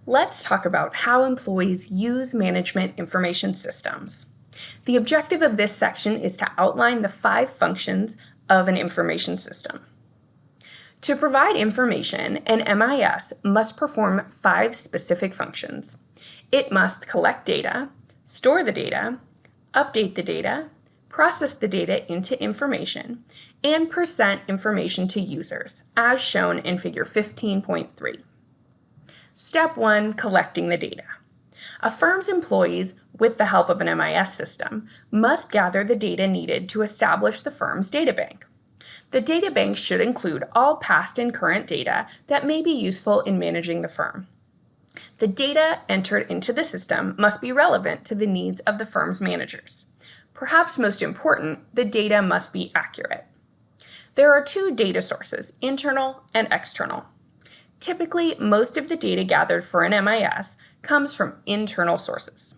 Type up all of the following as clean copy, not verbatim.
Let's talk about how employees use management information systems. The objective of this section is to outline the 5 functions of an information system. To provide information, an MIS must perform 5 specific functions. It must collect data, store the data, update the data, process the data into information, and present information to users, as shown in Figure 15.3. Step 1. Collecting the data. A firm's employees, with the help of an MIS system, must gather the data needed to establish the firm's databank. The databank should include all past and current data that may be useful in managing the firm. The data entered into the system must be relevant to the needs of the firm's managers. Perhaps most important, the data must be accurate. There are 2 data sources, internal and external. Typically, most of the data gathered for an MIS comes from internal sources.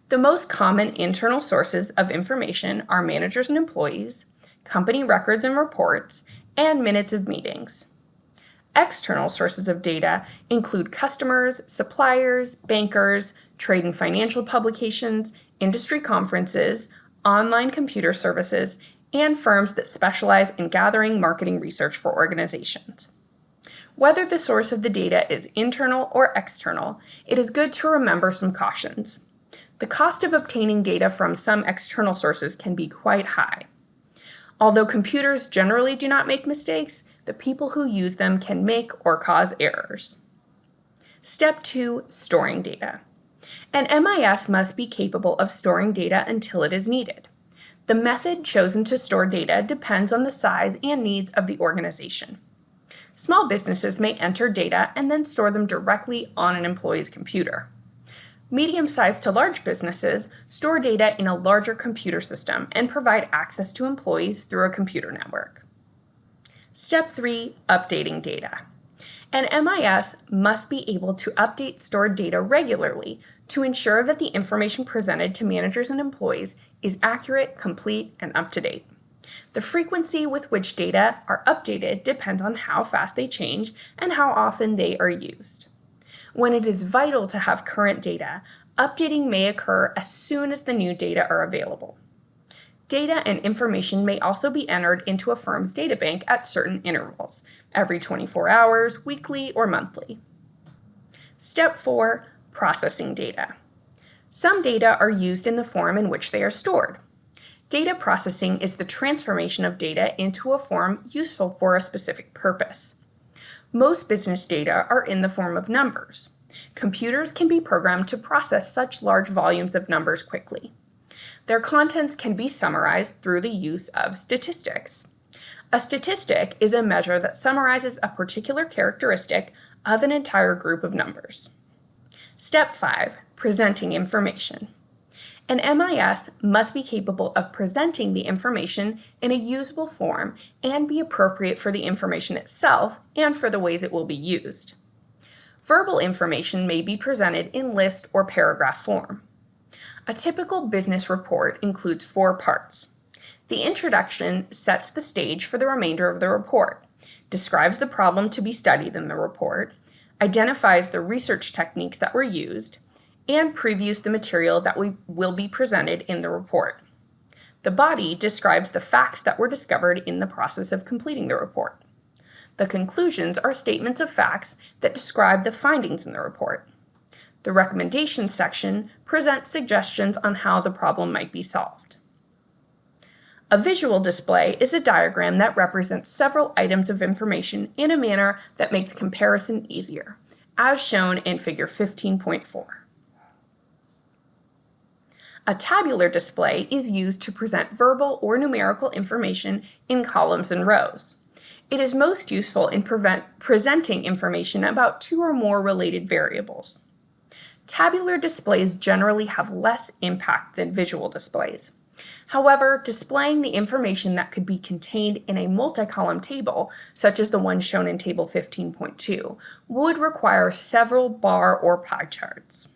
The most common internal sources of information are managers and employees, company records and reports, and minutes of meetings. External sources of data include customers, suppliers, bankers, trade and financial publications, industry conferences, online computer services, and firms that specialize in gathering marketing research for organizations. Whether the source of the data is internal or external, it is good to remember some cautions. The cost of obtaining data from some external sources can be quite high. Although computers generally do not make mistakes, the people who use them can make or cause errors. Step 2. Storing data. An MIS must be capable of storing data until it is needed. The method chosen to store data depends on the size and needs of the organization. Small businesses may enter data and then store them directly on an employee's computer. Medium-sized to large businesses store data in a larger computer system and provide access to employees through a computer network. Step 3. Updating data. An MIS must be able to update stored data regularly to ensure that the information presented to managers and employees is accurate, complete, and up-to-date. The frequency with which data are updated depends on how fast they change and how often they are used. When it is vital to have current data, updating may occur as soon as the new data are available. Data and information may also be entered into a firm's databank at certain intervals, every 24 hours, weekly, or monthly. Step 4. Processing data. Some data are used in the form in which they are stored. Data processing is the transformation of data into a form useful for a specific purpose. Most business data are in the form of numbers. Computers can be programmed to process such large volumes of numbers quickly. Their contents can be summarized through the use of statistics. A statistic is a measure that summarizes a particular characteristic of an entire group of numbers. Step 5. Presenting information. An MIS must be capable of presenting the information in a usable form and be appropriate for the information itself and for the ways it will be used. Verbal information may be presented in list or paragraph form. A typical business report includes 4 parts. The introduction sets the stage for the remainder of the report, describes the problem to be studied in the report, identifies the research techniques that were used, and previews the material that will be presented in the report. The body describes the facts that were discovered in the process of completing the report. The conclusions are statements of facts that describe the findings in the report. The recommendations section presents suggestions on how the problem might be solved. A visual display is a diagram that represents several items of information in a manner that makes comparison easier, as shown in Figure 15.4. A tabular display is used to present verbal or numerical information in columns and rows. It is most useful in presenting information about 2 or more related variables. Tabular displays generally have less impact than visual displays. However, displaying the information that could be contained in a multi-column table, such as the one shown in Table 15.2, would require several bar or pie charts.